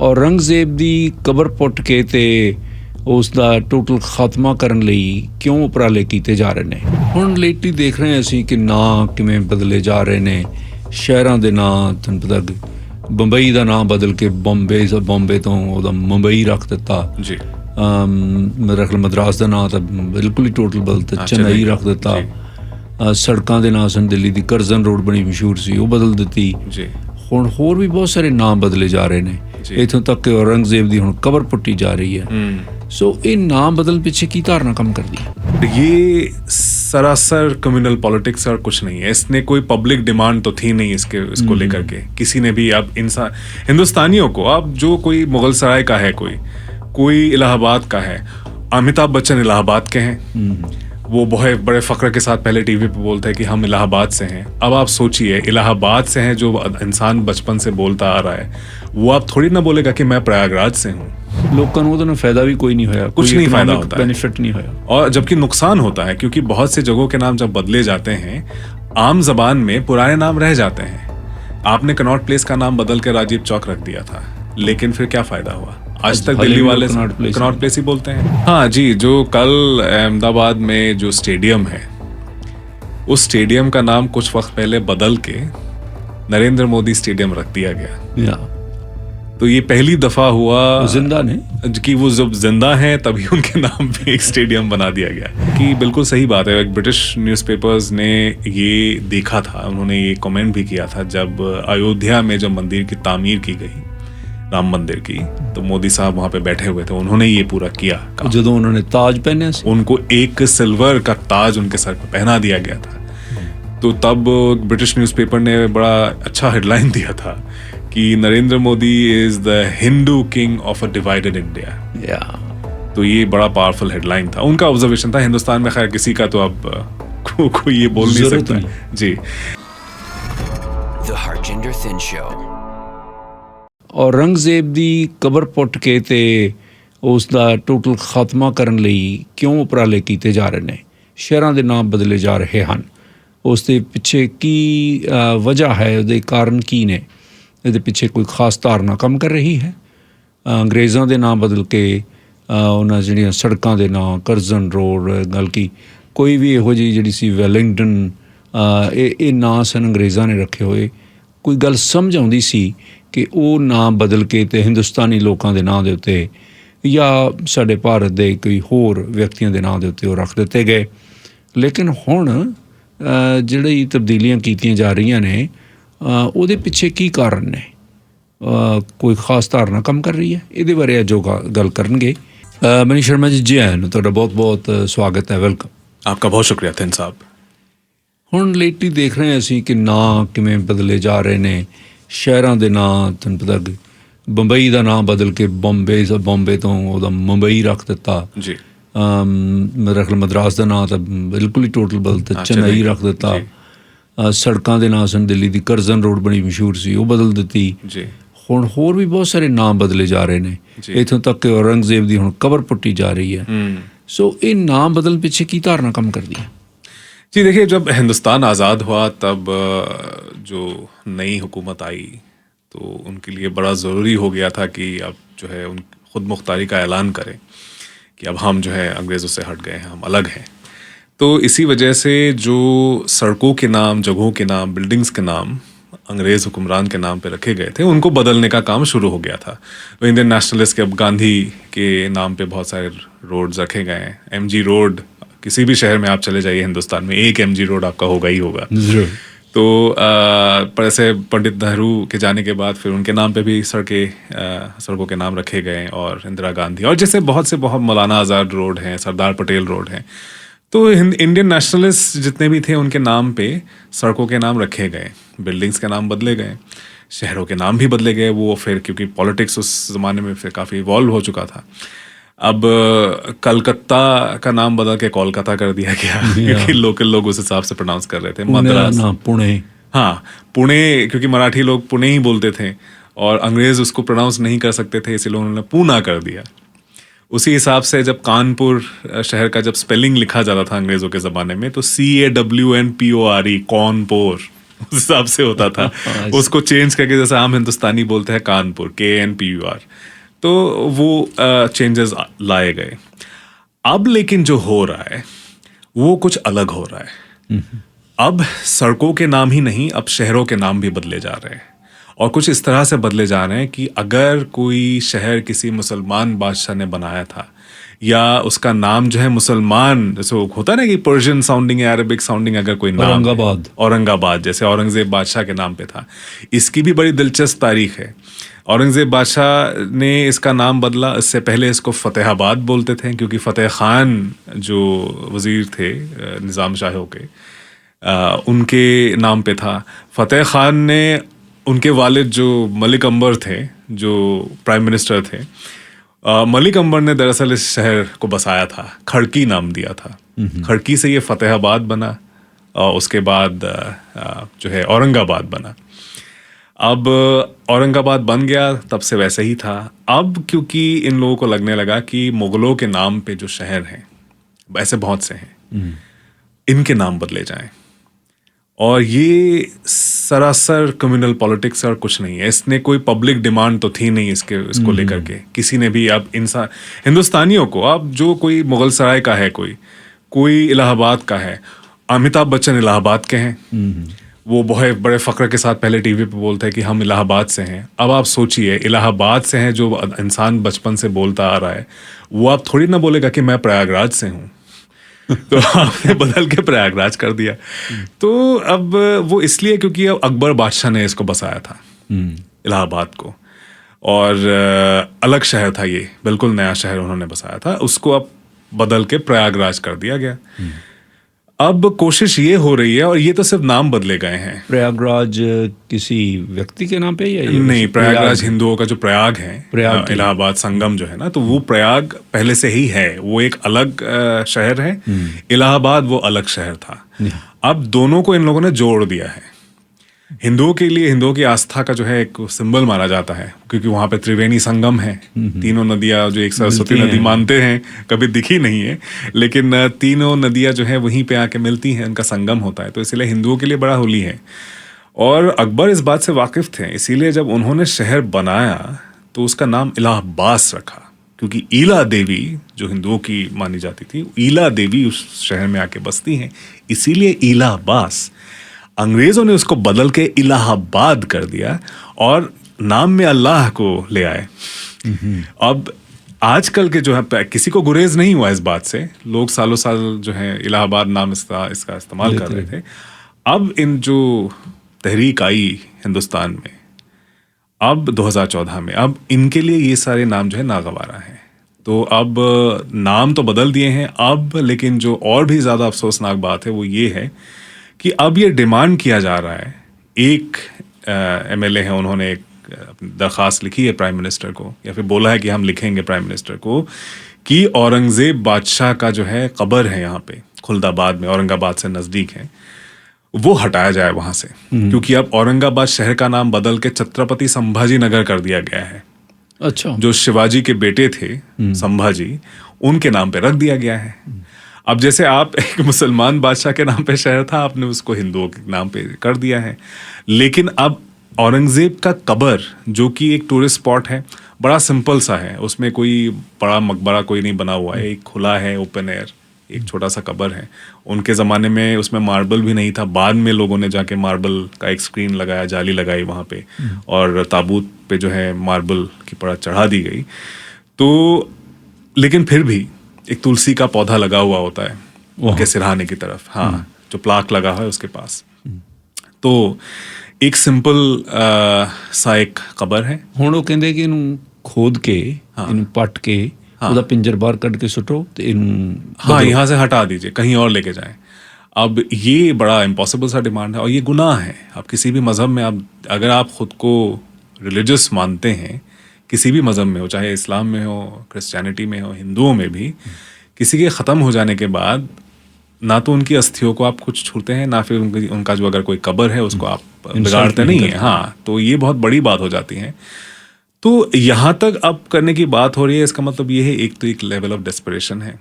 ਔਰੰਗਜ਼ੇਬ ਦੀ ਕਬਰ ਪੁੱਟ ਕੇ ਤੇ ਉਸ ਦਾ ਟੋਟਲ ਖਾਤਮਾ ਕਰਨ ਲਈ ਕਿਉਂ ਉਪਰਾਲੇ ਕੀਤੇ ਜਾ ਰਹੇ ਨੇ। ਹੁਣ ਲੇਟਲੀ ਦੇਖ ਰਹੇ ਹਾਂ ਅਸੀਂ ਕਿ ਨਾਂ ਕਿਵੇਂ ਬਦਲੇ ਜਾ ਰਹੇ ਨੇ। ਸ਼ਹਿਰਾਂ ਦੇ ਨਾਂ ਤੁਹਾਨੂੰ ਪਤਾ, ਬੰਬਈ ਦਾ ਨਾਂ ਬਦਲ ਕੇ ਬੰਬੇ ਤੋਂ ਉਹਦਾ ਮੁੰਬਈ ਰੱਖ ਦਿੱਤਾ ਜੀ। ਮੇਰਾ ਖਿਆਲ ਮਦਰਾਸ ਦਾ ਨਾਂ ਤਾਂ ਬਿਲਕੁਲ ਹੀ ਟੋਟਲ ਬਦਲਤਾ, ਚੇਨਈ ਰੱਖ ਦਿੱਤਾ। ਸੜਕਾਂ ਦੇ ਨਾਂ ਸਨ, ਦਿੱਲੀ ਦੀ ਕਰਜ਼ਨ ਰੋਡ ਬੜੀ ਮਸ਼ਹੂਰ ਸੀ, ਉਹ ਬਦਲ ਦਿੱਤੀ ਜੀ। ਹੁਣ ਹੋਰ ਵੀ ਬਹੁਤ ਸਾਰੇ ਨਾਂ ਬਦਲੇ ਜਾ ਰਹੇ ਨੇ, ਇੱਥੋਂ ਤੱਕ ਕਿ औरंगजेब ਦੀ ਹੁਣ ਕਬਰ ਪੁੱਟੀ ਜਾ ਰਹੀ है। सो ये नाम बदल पीछे की धारणा कम कर दी। ये सरासर कम्युनल पॉलिटिक्स और कुछ नहीं है। इसने कोई पब्लिक डिमांड तो थी नहीं इसको लेकर के किसी ने भी। अब इंसान हिंदुस्तानियों को, अब जो कोई मुगल सराय का है, कोई इलाहाबाद का है, अमिताभ बच्चन इलाहाबाद के हैं, वो बहुत बड़े फख्र के साथ पहले टीवी पे बोलते हैं कि हम इलाहाबाद से हैं। अब आप सोचिए, इलाहाबाद से हैं जो इंसान बचपन से बोलता आ रहा है, वो आप थोड़ी ना बोलेगा कि मैं प्रयागराज से हूँ। लोगों को तो फायदा भी कोई नहीं होया, कुछ नहीं फायदा होता है, बेनिफिट नहीं होया, और जबकि नुकसान होता है क्योंकि बहुत से जगहों के नाम जब बदले जाते हैं आम जबान में पुराने नाम रह जाते हैं। आपने कनॉट प्लेस का नाम बदल के राजीव चौक रख दिया था, लेकिन फिर क्या फायदा हुआ? आज तक दिल्ली वाले कनॉट प्लेस ही बोलते हैं। हाँ जी, जो कल अहमदाबाद में जो स्टेडियम है, उस स्टेडियम का नाम कुछ वक्त पहले बदल के नरेंद्र मोदी स्टेडियम रख दिया गया। तो ये पहली दफा हुआ जिंदा ने कि वो जब जिंदा हैं तभी उनके नाम पे एक स्टेडियम बना दिया गया। कि बिल्कुल सही बात है। एक ब्रिटिश न्यूज़पेपर्स ने ये देखा था, उन्होंने ये कमेंट भी किया था जब अयोध्या में जब मंदिर की तामीर की गई, राम मंदिर की, तो मोदी साहब वहां पे बैठे हुए थे, उन्होंने ये पूरा किया। जो उन्होंने ताज पहने, उनको एक सिल्वर का ताज उनके सर पर पहना दिया गया था। तो तब ब्रिटिश न्यूज़पेपर ने बड़ा अच्छा हेडलाइन दिया था कि Narendra Modi is the Hindu king of a divided India. तो ये बड़ा पावरफुल हेडलाइन था, उनका ऑब्जर्वेशन था। हिंदुस्तान में खैर किसी का तो अब कोई ये बोल नहीं सकता जी। The Harjinder Singh Show। औरंगਜ਼ੇਬ ਦੀ ਕਬਰ ਪੁੱਟ ਕੇ ਤੇ ਉਸ ਦਾ ਟੋਟਲ ਖਾਤਮਾ ਕਰਨ ਲਈ ਕਿਉਂ ਉਪਰਾਲੇ ਕੀਤੇ ਜਾ ਰਹੇ ਨੇ। ਸ਼ਹਿਰਾਂ ਦੇ ਨਾਮ ਬਦਲੇ ਜਾ ਰਹੇ ਹਨ, ਉਸ ਦੇ ਪਿੱਛੇ ਕੀ ਵਜ੍ਹਾ ਹੈ, ਉਹਦੇ ਕਾਰਨ ਕੀ ਨੇ? ਇਹਦੇ ਪਿੱਛੇ ਕੋਈ ਖਾਸ ਧਾਰਨਾ ਕੰਮ ਕਰ ਰਹੀ ਹੈ। ਅੰਗਰੇਜ਼ਾਂ ਦੇ ਨਾਂ ਬਦਲ ਕੇ ਉਹਨਾਂ ਜਿਹੜੀਆਂ ਸੜਕਾਂ ਦੇ ਨਾਂ, ਕਰਜ਼ਨ ਰੋਡ, ਗੱਲ ਕੀ ਕੋਈ ਵੀ ਇਹੋ ਜਿਹੀ ਜਿਹੜੀ ਸੀ ਵੈਲਿੰਗਟਨ, ਇਹ ਨਾਂ ਸਨ ਅੰਗਰੇਜ਼ਾਂ ਨੇ ਰੱਖੇ ਹੋਏ। ਕੋਈ ਗੱਲ ਸਮਝ ਆਉਂਦੀ ਸੀ ਕਿ ਉਹ ਨਾਂ ਬਦਲ ਕੇ ਤੇ ਹਿੰਦੁਸਤਾਨੀ ਲੋਕਾਂ ਦੇ ਨਾਂ ਦੇ ਉੱਤੇ ਜਾਂ ਸਾਡੇ ਭਾਰਤ ਦੇ ਕੋਈ ਹੋਰ ਵਿਅਕਤੀਆਂ ਦੇ ਨਾਂ ਦੇ ਉੱਤੇ ਉਹ ਰੱਖ ਦਿੱਤੇ ਗਏ। ਲੇਕਿਨ ਹੁਣ ਜਿਹੜੀ ਤਬਦੀਲੀਆਂ ਕੀਤੀਆਂ ਜਾ ਰਹੀਆਂ ਨੇ, ਉਹਦੇ ਪਿੱਛੇ ਕੀ ਕਾਰਨ ਨੇ? ਕੋਈ ਖਾਸ ਧਾਰਨਾ ਕੰਮ ਕਰ ਰਹੀ ਹੈ? ਇਹਦੇ ਬਾਰੇ ਅੱਜ ਜੋ ਗੱਲ ਕਰਨਗੇ ਮਨੀਸ਼ ਸ਼ਰਮਾ ਜੀ। ਜੀ ਆਇਆਂ ਨੂੰ, ਤੁਹਾਡਾ ਬਹੁਤ ਬਹੁਤ ਸਵਾਗਤ ਹੈ, ਵੈਲਕਮ। आपका बहुत शुक्रिया थिन साहब। ਹੁਣ ਲੇਟਲੀ ਦੇਖ ਰਹੇ ਹਾਂ ਅਸੀਂ ਕਿ ਨਾਂ ਕਿਵੇਂ ਬਦਲੇ ਜਾ ਰਹੇ ਨੇ। ਸ਼ਹਿਰਾਂ ਦੇ ਨਾਂ ਤੁਹਾਨੂੰ ਪਤਾ, ਬੰਬਈ ਦਾ ਨਾਂ ਬਦਲ ਕੇ ਬੰਬੇ ਤੋਂ ਉਹਦਾ ਮੁੰਬਈ ਰੱਖ ਦਿੱਤਾ ਜੀ। ਮੇਰਾ ਖਿਆਲ ਮਦਰਾਸ ਦਾ ਨਾਂ ਤਾਂ ਬਿਲਕੁਲ ਹੀ ਟੋਟਲ ਬਦਲਤਾ, ਚੇਨਈ ਰੱਖ ਦਿੱਤਾ। ਸੜਕਾਂ ਦੇ ਨਾਂ ਸਨ, ਦਿੱਲੀ ਦੀ ਕਰਜ਼ਨ ਰੋਡ ਬੜੀ ਮਸ਼ਹੂਰ ਸੀ, ਉਹ ਬਦਲ ਦਿੱਤੀ ਜੀ। ਹੁਣ ਹੋਰ ਵੀ ਬਹੁਤ ਸਾਰੇ ਨਾਮ ਬਦਲੇ ਜਾ ਰਹੇ ਨੇ, ਇੱਥੋਂ ਤੱਕ ਕਿ औरंगजेब ਦੀ ਹੁਣ ਕਬਰ ਪੁੱਟੀ ਜਾ ਰਹੀ है। ਸੋ ਇਹ ਨਾਮ ਬਦਲ ਪਿੱਛੇ ਕੀ ਧਾਰਨਾ ਕੰਮ ਕਰਦੀ ਹੈ? जी देखिए, जब हिंदुस्तान आज़ाद हुआ तब जो नई हुकूमत आई तो उनके लिए बड़ा ज़रूरी हो गया था कि अब जो है उन खुद मुख्तारी का ऐलान करें कि अब हम जो है अंग्रेज़ों से हट गए हैं, हम अलग हैं। तो इसी वजह से जो सड़कों के नाम, जगहों के नाम, बिल्डिंग्स के नाम अंग्रेज़ हुक्मरान के नाम पे रखे गए थे, उनको बदलने का काम शुरू हो गया था। तो इंडियन नेशनलिस्ट के अब गांधी के नाम पे बहुत सारे रोड्स रखे गए हैं। MG रोड, किसी भी शहर में आप चले जाइए हिंदुस्तान में, एक MG रोड आपका होगा ही होगा। तो पर ऐसे पंडित नेहरू के जाने के बाद फिर उनके नाम पे भी सड़कों के नाम रखे गए, और इंदिरा गांधी, और जैसे बहुत मौलाना आज़ाद रोड हैं, सरदार पटेल रोड हैं। तो इंडियन नेशनलिस्ट जितने भी थे उनके नाम पे सड़कों के नाम रखे गए, बिल्डिंग्स के नाम बदले गए, शहरों के नाम भी बदले गए। वो फिर क्योंकि पॉलिटिक्स उस ज़माने में फिर काफ़ी इवॉल्व हो चुका था। अब कलकत्ता का नाम बदल के कोलकाता कर दिया गया क्योंकि लोकल लोग उस हिसाब से प्रोनाउंस कर रहे थे। मद्रास, पुणे, हाँ पुणे, क्योंकि मराठी लोग पुणे ही बोलते थे और अंग्रेज़ उसको प्रोनाउंस नहीं कर सकते थे, इसलिए उन्होंने पूना कर दिया। उसी हिसाब से जब कानपुर शहर का जब स्पेलिंग लिखा जाता था अंग्रेज़ों के ज़माने में, तो CAWNPORE, कौनपुर, उस हिसाब से होता था। उसको चेंज करके जैसे आम हिंदुस्तानी बोलते हैं कानपुर, KNPUR, तो वो चेंजेस लाए गए। अब लेकिन जो हो रहा है वो कुछ अलग हो रहा है। अब सड़कों के नाम ही नहीं, अब शहरों के नाम भी बदले जा रहे हैं, और कुछ इस तरह से बदले जा रहे हैं कि अगर कोई शहर किसी मुसलमान बादशाह ने बनाया था, या उसका नाम जो है मुसलमान, जैसे वो होता है ना कि पर्शियन साउंडिंग या अरबिक साउंडिंग अगर कोई नाम है, औरंगाबाद जैसे औरंगजेब बादशाह के नाम पे था। इसकी भी बड़ी दिलचस्प तारीख है। औरंगजेब बादशाह ने इसका नाम बदला। इससे पहले इसको फतेहाबाद बोलते थे, क्योंकि फतेह खान जो वजीर थे निज़ाम शाहों के, उनके नाम पे था। फतेह खान ने, उनके वालिद जो मलिक अंबर थे, जो प्राइम मिनिस्टर थे, मलिक अंबर ने दरअसल इस शहर को बसाया था, खड़की नाम दिया था। खड़की से ये फतेहाबाद बना, और उसके बाद जो है औरंगाबाद बना। अब औरंगाबाद बन गया, तब से वैसे ही था। अब क्योंकि इन लोगों को लगने लगा कि मुगलों के नाम पे जो शहर हैं, ऐसे बहुत से हैं, इनके नाम बदले जाएं, और ये सरासर कम्युनल पॉलिटिक्स और कुछ नहीं है। इसने कोई पब्लिक डिमांड तो थी नहीं इसको लेकर के किसी ने भी। अब इंसान हिंदुस्तानियों को, अब जो कोई मुगल सराय का है, कोई इलाहाबाद का है, अमिताभ बच्चन इलाहाबाद के हैं, वो बहुत बड़े फक्र के साथ पहले टीवी पे बोलते हैं कि हम इलाहाबाद से हैं। अब आप सोचिए, इलाहाबाद से हैं जो इंसान बचपन से बोलता आ रहा है, वो आप थोड़ी ना बोलेगा कि मैं प्रयागराज से हूँ। तो आपने बदल के प्रयागराज कर दिया। तो अब वो इसलिए क्योंकि अब अकबर बादशाह ने इसको बसाया था, इलाहाबाद को, और अलग शहर था ये, बिल्कुल नया शहर उन्होंने बसाया था, उसको अब बदल के प्रयागराज कर दिया गया। अब कोशिश ये हो रही है, और ये तो सिर्फ नाम बदले गए हैं। प्रयागराज किसी व्यक्ति के नाम पे या ये नहीं, प्रयागराज हिंदुओं का जो प्रयाग है, इलाहाबाद संगम जो है ना, तो वो प्रयाग पहले से ही है, वो एक अलग शहर है। इलाहाबाद वो अलग शहर था। अब दोनों को इन लोगों ने जोड़ दिया है। हिंदुओं के लिए, हिंदुओं की आस्था का जो है एक सिंबल माना जाता है, क्योंकि वहां पे त्रिवेणी संगम है, तीनों नदियां जो एक सरस्वती नदी मानते हैं, कभी दिखी नहीं है, लेकिन तीनों नदियां जो है वहीं पे आके मिलती हैं, उनका संगम होता है। तो इसीलिए हिंदुओं के लिए बड़ा होली है, और अकबर इस बात से वाकिफ थे। इसीलिए जब उन्होंने शहर बनाया तो उसका नाम इलाहाबाद रखा, क्योंकि ईला देवी जो हिंदुओं की मानी जाती थी, ईला देवी उस शहर में आके बसती हैं, इसीलिए इलाहाबाद। अंग्रेजों ने उसको बदल के इलाहाबाद कर दिया, और नाम में अल्लाह को ले आए। अब आजकल के जो है, किसी को गुरेज नहीं हुआ इस बात से, लोग सालों साल जो है इलाहाबाद नाम इसका इस्तेमाल कर रहे थे। अब इन जो तहरीक आई हिंदुस्तान में, अब 2014 में, अब इनके लिए ये सारे नाम जो है नागवारा हैं। तो अब नाम तो बदल दिए हैं अब, लेकिन जो और भी ज़्यादा अफसोसनाक बात है वो ये है कि अब ये डिमांड किया जा रहा है। एक MLA है, उन्होंने एक दरख्वास्त लिखी है प्राइम मिनिस्टर को, या फिर बोला है कि हम लिखेंगे प्राइम मिनिस्टर को, कि औरंगजेब बादशाह का जो है कब्र है यहाँ पे खुलदाबाद में, औरंगाबाद से नज़दीक है, वो हटाया जाए वहाँ से, क्योंकि अब औरंगाबाद शहर का नाम बदल के छत्रपति संभाजी नगर कर दिया गया है। अच्छा, जो शिवाजी के बेटे थे संभाजी, उनके नाम पे रख दिया गया है। अब जैसे आप एक मुसलमान बादशाह के नाम पे शहर था, आपने उसको हिंदुओं के नाम पे कर दिया है। लेकिन अब औरंगजेब का कब्र, जो कि एक टूरिस्ट स्पॉट है, बड़ा सिंपल सा है, उसमें कोई बड़ा मकबरा कोई नहीं बना हुआ है, एक खुला है, ओपन एयर, एक छोटा सा कब्र है। उनके ज़माने में उसमें मार्बल भी नहीं था, बाद में लोगों ने जाके मार्बल का एक स्क्रीन लगाया, जाली लगाई वहाँ पे, और ताबूत पे जो है मार्बल की परत चढ़ा दी गई। तो लेकिन फिर भी एक तुलसी का पौधा लगा हुआ होता है उनके सिरहाने की तरफ, हाँ, जो प्लाक लगा है उसके पास। तो एक सिंपल सा एक कब्र है। ਹੁਣ ਉਹ ਕਹਿੰਦੇ ਕਿ ਇਹਨੂੰ ਖੋਦ ਕੇ, ਇਹਨੂੰ ਪੱਟ ਕੇ, ਉਹਦਾ पिंजर बाहर ਕੱਢ के सुटो, तो ਇਹਨੂੰ हाँ, यहाँ से हटा दीजिए, कहीं और लेके जाएं। अब ये बड़ा इम्पॉसिबल सा डिमांड है, और ये गुनाह है। अब किसी भी मज़हब में, आप अगर आप खुद को रिलीजियस मानते हैं, किसी भी मज़हब में हो, चाहे इस्लाम में हो, क्रिश्चियनिटी में हो, हिंदुओं में भी, किसी के ख़त्म हो जाने के बाद ना तो उनकी अस्थियों को आप कुछ छूते हैं, ना फिर उनका जो अगर कोई कब्र है उसको आप बिगाड़ते नहीं है। हाँ, तो ये बहुत बड़ी बात हो जाती है। तो यहाँ तक अब करने की बात हो रही है। इसका मतलब ये है, एक तो एक लेवल ऑफ डेस्परेशन है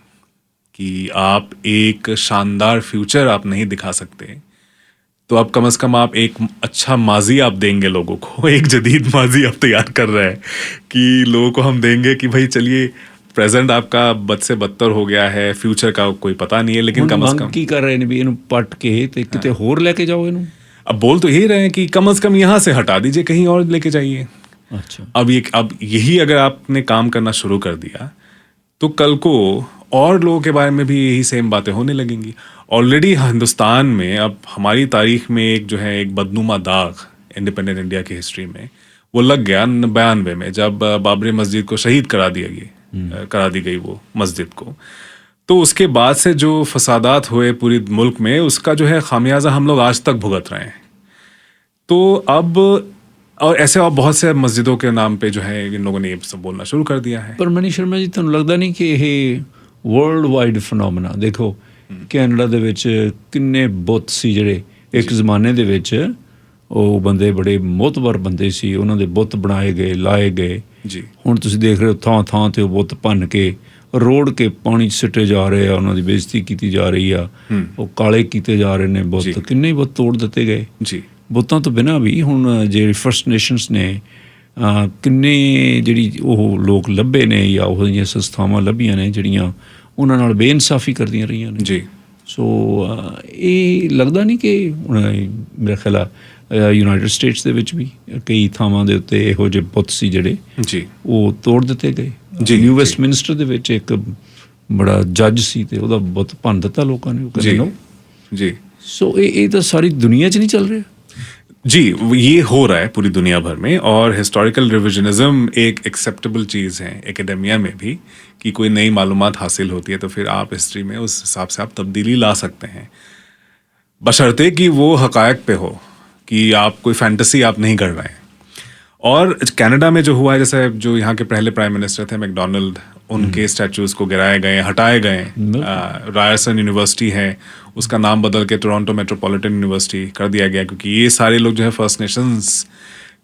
कि आप एक शानदार फ्यूचर आप नहीं दिखा सकते, तो अब कम से कम आप एक अच्छा माजी आप देंगे लोगों को, एक जदीद माजी आप तैयार कर रहे हैं कि लोगों को हम देंगे कि भाई चलिए प्रेजेंट आपका बद से बदतर हो गया है, फ्यूचर का कोई पता नहीं है, लेकिन कम से कम ਕੀ ਕਰ ਰਹੇ ਨੇ ਵੀ ਇਹਨੂੰ ਪੱਟ ਕੇ ਤੇ ਕਿਤੇ ਹੋਰ ਲੈ ਕੇ ਜਾਓ ਇਹਨੂੰ। अब बोल तो यही रहे हैं कि कम से कम यहाँ से हटा दीजिए, कहीं और लेके जाइए। अच्छा, अब यही अगर आपने काम करना शुरू कर दिया तो कल को और लोगों के बारे में भी यही सेम बातें होने लगेंगी। ऑलरेडी हिंदुस्तान में अब हमारी तारीख में एक जो है एक बदनुमा दाग इंडिपेंडेंट इंडिया की हिस्ट्री में वो लग गया 92 में, जब बाबरी मस्जिद को शहीद करा दी गई वो मस्जिद को। तो उसके बाद से जो फसादात हुए पूरे मुल्क में, उसका जो है खामियाजा हम लोग आज तक भुगत रहे हैं। तो अब और ऐसे और बहुत से मस्जिदों के नाम पे जो है इन लोगों ने ये सब बोलना शुरू कर दिया है। ਪਰ ਮਨੀ ਸ਼ਰਮਾ ਜੀ ਤੁਹਾਨੂੰ ਲੱਗਦਾ ਨਹੀਂ ਕਿ ਇਹ ਵਰਲਡ ਵਾਈਡ ਫੀਨੋਮੀਨਾ, ਦੇਖੋ ਕੈਨੇਡਾ ਦੇ ਵਿੱਚ ਕਿੰਨੇ ਬੁੱਤ ਸੀ ਜਿਹੜੇ ਇੱਕ ਜ਼ਮਾਨੇ ਦੇ ਵਿੱਚ ਉਹ ਬੰਦੇ ਬੜੇ ਮੋਹਤਬਰ ਬੰਦੇ ਸੀ, ਉਹਨਾਂ ਦੇ ਬੁੱਤ ਬਣਾਏ ਗਏ, ਲਾਏ ਗਏ ਜੀ। ਹੁਣ ਤੁਸੀਂ ਦੇਖ ਰਹੇ ਹੋ ਥਾਂ ਥਾਂ ਤੇ ਉਹ ਬੁੱਤ ਭੰਨ ਕੇ ਰੋੜ ਕੇ ਪਾਣੀ 'ਚ ਸਿੱਟੇ ਜਾ ਰਹੇ ਆ, ਉਹਨਾਂ ਦੀ ਬੇਇੱਜ਼ਤੀ ਕੀਤੀ ਜਾ ਰਹੀ ਆ, ਉਹ ਕਾਲੇ ਕੀਤੇ ਜਾ ਰਹੇ ਨੇ ਬੁੱਤ, ਕਿੰਨੇ ਹੀ ਬੁੱਤ ਤੋੜ ਦਿੱਤੇ ਗਏ ਜੀ। ਬੁੱਤਾਂ ਤੋਂ ਬਿਨਾਂ ਵੀ ਹੁਣ ਜਿਹੜੇ ਫਰਸਟ ਨੇਸ਼ਨਸ ਨੇ ਕਿੰਨੇ ਜਿਹੜੀ ਉਹ ਲੋਕ ਲੱਭੇ ਨੇ ਜਾਂ ਉਹ ਜਿਹੀਆਂ ਸੰਸਥਾਵਾਂ ਲੱਭੀਆਂ ਨੇ ਜਿਹੜੀਆਂ ਉਹਨਾਂ ਨਾਲ ਬੇਇਨਸਾਫੀ ਕਰਦੀਆਂ ਰਹੀਆਂ ਨੇ ਜੀ। ਸੋ ਇਹ ਲੱਗਦਾ ਨਹੀਂ ਕਿ ਹੁਣ ਮੇਰਾ ਖਿਆਲ ਆ ਯੂਨਾਈਟਿਡ ਸਟੇਟਸ ਦੇ ਵਿੱਚ ਵੀ ਕਈ ਥਾਵਾਂ ਦੇ ਉੱਤੇ ਇਹੋ ਜਿਹੇ ਬੁੱਤ ਸੀ ਜਿਹੜੇ ਜੀ ਉਹ ਤੋੜ ਦਿੱਤੇ ਗਏ ਜੀ। ਨਿਊ ਵੈਸਟਮਿਨਸਟਰ ਦੇ ਵਿੱਚ ਇੱਕ ਬੜਾ ਜੱਜ ਸੀ ਤੇ ਉਹਦਾ ਬੁੱਤ ਭੰਨ ਦਿੱਤਾ ਲੋਕਾਂ ਨੇ, ਉਹ ਕਹਿੰਦੇ ਨੋ जी। ਸੋ ਇਹ ਤਾਂ ਸਾਰੀ दुनिया 'ਚ नहीं चल रहा। जी, ये हो रहा है पूरी दुनिया भर में, और हिस्टोरिकल रिविजनिज्म एक एक्सेप्टेबल चीज़ है एकेडेमिया में भी कि कोई नई मालूमात हासिल होती है तो फिर आप हिस्ट्री में उस हिसाब से आप तब्दीली ला सकते हैं, बशर्ते कि वो हकायक पे हो, कि आप कोई फैंटेसी आप नहीं कर रहे हैं। और कनाडा में जो हुआ है, जैसे जो यहाँ के पहले प्राइम मिनिस्टर थे मैकडोनल्ड, उनके स्टैचूज़ को गिराए गए, हटाए गए। रायरसन यूनिवर्सिटी है, उसका नाम बदल के टोरंटो मेट्रोपॉलिटन यूनिवर्सिटी कर दिया गया, क्योंकि ये सारे लोग जो है फर्स्ट नेशंस